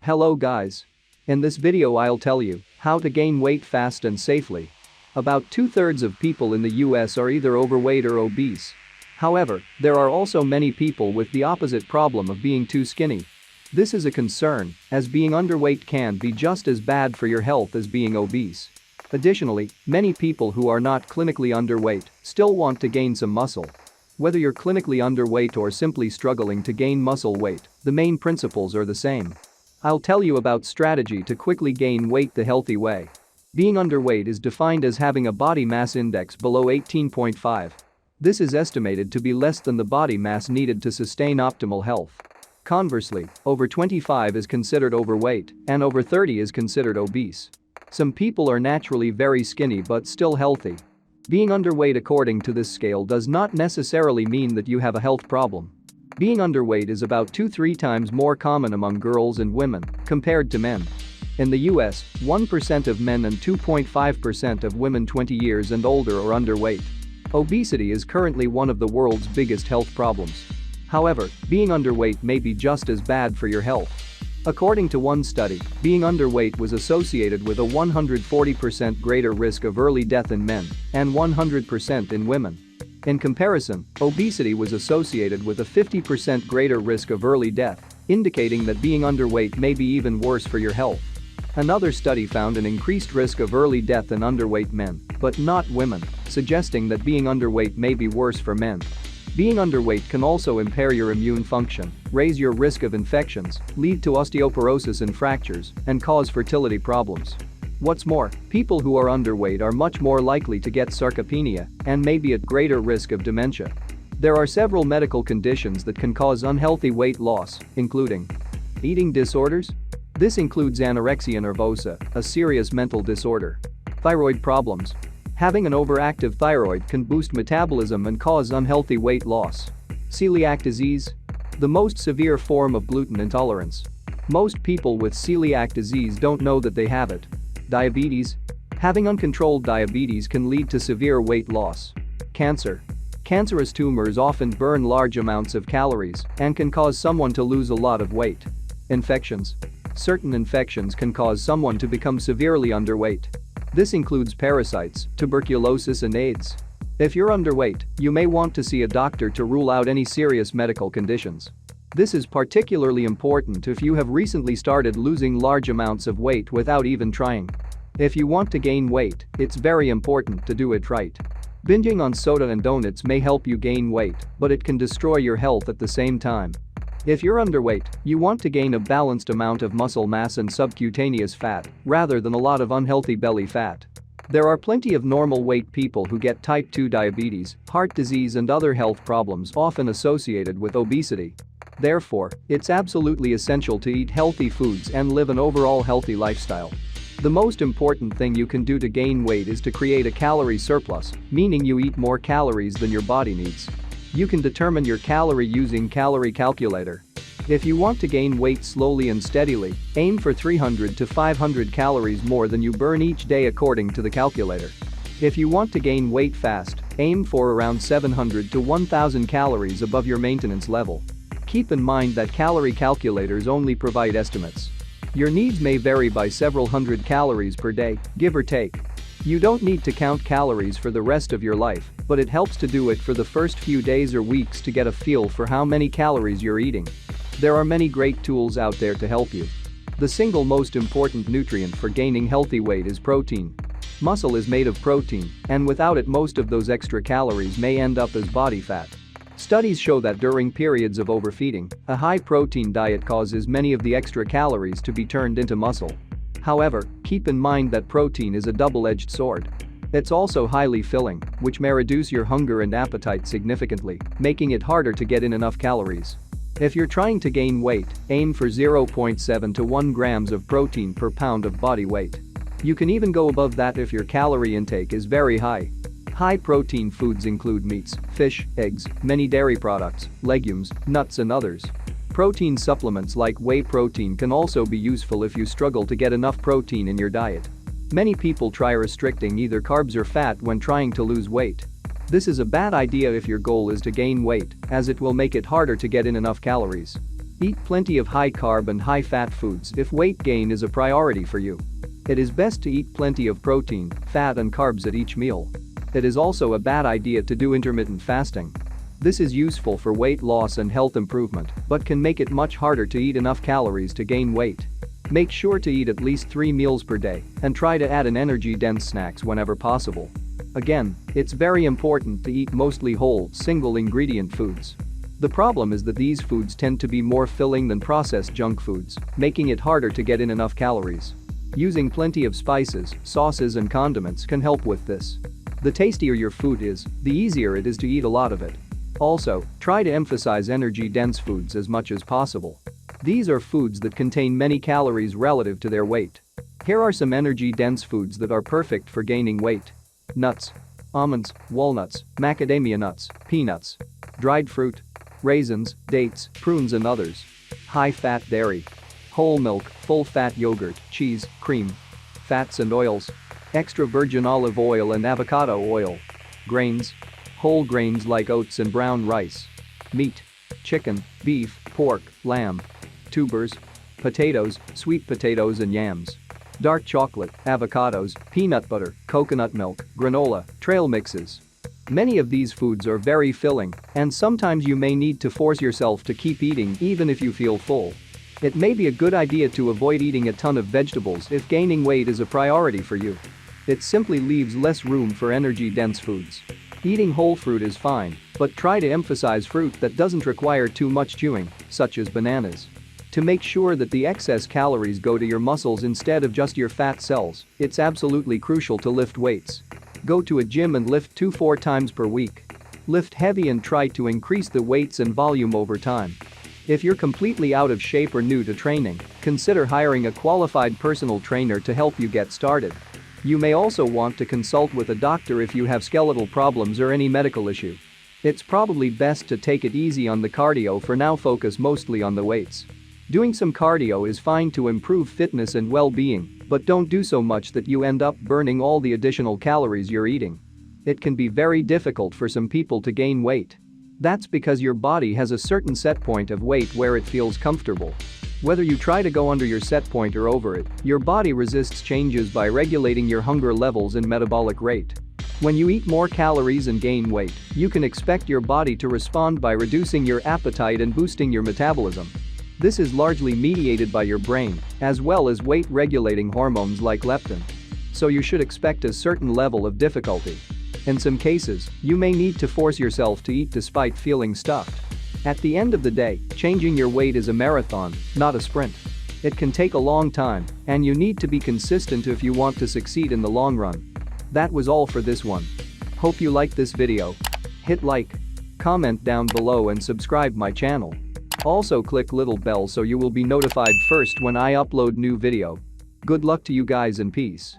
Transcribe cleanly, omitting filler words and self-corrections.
Hello guys. In this video I'll tell you how to gain weight fast and safely. About 2/3 of people in the US are either overweight or obese. However, there are also many people with the opposite problem of being too skinny. This is a concern, as being underweight can be just as bad for your health as being obese. Additionally, many people who are not clinically underweight still want to gain some muscle. Whether you're clinically underweight or simply struggling to gain muscle weight, the main principles are the same. I'll tell you about strategy to quickly gain weight the healthy way. Being underweight is defined as having a body mass index below 18.5. This is estimated to be less than the body mass needed to sustain optimal health. Conversely, over 25 is considered overweight and over 30 is considered obese. Some people are naturally very skinny but still healthy. Being underweight according to this scale does not necessarily mean that you have a health problem. Being underweight is about 2-3 times more common among girls and women compared to men. In the US, 1% of men and 2.5% of women 20 years and older are underweight. Obesity is currently one of the world's biggest health problems. However, being underweight may be just as bad for your health. According to one study, being underweight was associated with a 140% greater risk of early death in men and 100% in women. In comparison, obesity was associated with a 50% greater risk of early death, indicating that being underweight may be even worse for your health. Another study found an increased risk of early death in underweight men, but not women, suggesting that being underweight may be worse for men. Being underweight can also impair your immune function, raise your risk of infections, lead to osteoporosis and fractures, and cause fertility problems. What's more, people who are underweight are much more likely to get sarcopenia and may be at greater risk of dementia. There are several medical conditions that can cause unhealthy weight loss, including eating disorders. This includes anorexia nervosa, a serious mental disorder. Thyroid problems. Having an overactive thyroid can boost metabolism and cause unhealthy weight loss. Celiac disease. The most severe form of gluten intolerance. Most people with celiac disease don't know that they have it. Diabetes. Having uncontrolled diabetes can lead to severe weight loss. Cancer. Cancerous tumors often burn large amounts of calories and can cause someone to lose a lot of weight. Infections. Certain infections can cause someone to become severely underweight. This includes parasites, tuberculosis and AIDS. If you're underweight, you may want to see a doctor to rule out any serious medical conditions. This is particularly important if you have recently started losing large amounts of weight without even trying. If you want to gain weight, it's very important to do it right. Binging on soda and donuts may help you gain weight, but it can destroy your health at the same time. If you're underweight, you want to gain a balanced amount of muscle mass and subcutaneous fat, rather than a lot of unhealthy belly fat. There are plenty of normal weight people who get type 2 diabetes, heart disease and other health problems often associated with obesity. Therefore, it's absolutely essential to eat healthy foods and live an overall healthy lifestyle. The most important thing you can do to gain weight is to create a calorie surplus, meaning you eat more calories than your body needs. You can determine your calorie using calorie calculator. If you want to gain weight slowly and steadily, aim for 300 to 500 calories more than you burn each day according to the calculator. If you want to gain weight fast, aim for around 700 to 1000 calories above your maintenance level. Keep in mind that calorie calculators only provide estimates. Your needs may vary by several hundred calories per day, give or take. You don't need to count calories for the rest of your life, but it helps to do it for the first few days or weeks to get a feel for how many calories you're eating. There are many great tools out there to help you. The single most important nutrient for gaining healthy weight is protein. Muscle is made of protein, and without it most of those extra calories may end up as body fat. Studies show that during periods of overfeeding, a high-protein diet causes many of the extra calories to be turned into muscle. However, keep in mind that protein is a double-edged sword. It's also highly filling, which may reduce your hunger and appetite significantly, making it harder to get in enough calories. If you're trying to gain weight, aim for 0.7 to 1 grams of protein per pound of body weight. You can even go above that if your calorie intake is very high. High-protein foods include meats, fish, eggs, many dairy products, legumes, nuts and others. Protein supplements like whey protein can also be useful if you struggle to get enough protein in your diet. Many people try restricting either carbs or fat when trying to lose weight. This is a bad idea if your goal is to gain weight, as it will make it harder to get in enough calories. Eat plenty of high-carb and high-fat foods if weight gain is a priority for you. It is best to eat plenty of protein, fat and carbs at each meal. It is also a bad idea to do intermittent fasting. This is useful for weight loss and health improvement, but can make it much harder to eat enough calories to gain weight. Make sure to eat at least 3 meals per day and try to add an energy-dense snacks whenever possible. Again, it's very important to eat mostly whole, single-ingredient foods. The problem is that these foods tend to be more filling than processed junk foods, making it harder to get in enough calories. Using plenty of spices, sauces and condiments can help with this. The tastier your food is, the easier it is to eat a lot of it. Also, try to emphasize energy-dense foods as much as possible. These are foods that contain many calories relative to their weight. Here are some energy-dense foods that are perfect for gaining weight. Nuts, almonds, walnuts, macadamia nuts, peanuts, dried fruit, raisins, dates, prunes and others. High-fat dairy, whole milk, full-fat yogurt, cheese, cream, fats and oils, extra virgin olive oil and avocado oil. Grains, whole grains like oats and brown rice. Meat, chicken, beef, pork, lamb. Tubers, potatoes, sweet potatoes and yams. Dark chocolate, avocados, peanut butter, coconut milk, granola, trail mixes. Many of these foods are very filling, and sometimes you may need to force yourself to keep eating even if you feel full. It may be a good idea to avoid eating a ton of vegetables if gaining weight is a priority for you. It simply leaves less room for energy-dense foods. Eating whole fruit is fine, but try to emphasize fruit that doesn't require too much chewing, such as bananas. To make sure that the excess calories go to your muscles instead of just your fat cells, it's absolutely crucial to lift weights. Go to a gym and lift 2-4 times per week. Lift heavy and try to increase the weights and volume over time. If you're completely out of shape or new to training, consider hiring a qualified personal trainer to help you get started. You may also want to consult with a doctor if you have skeletal problems or any medical issue. It's probably best to take it easy on the cardio for now, focus mostly on the weights. Doing some cardio is fine to improve fitness and well-being, but don't do so much that you end up burning all the additional calories you're eating. It can be very difficult for some people to gain weight. That's because your body has a certain set point of weight where it feels comfortable. Whether you try to go under your set point or over it, your body resists changes by regulating your hunger levels and metabolic rate. When you eat more calories and gain weight, you can expect your body to respond by reducing your appetite and boosting your metabolism. This is largely mediated by your brain, as well as weight-regulating hormones like leptin. So you should expect a certain level of difficulty. In some cases, you may need to force yourself to eat despite feeling stuffed. At the end of the day, changing your weight is a marathon, not a sprint. It can take a long time, and you need to be consistent if you want to succeed in the long run. That was all for this one. Hope you liked this video. Hit like, comment down below and subscribe my channel. Also click little bell so you will be notified first when I upload new video. Good luck to you guys and peace.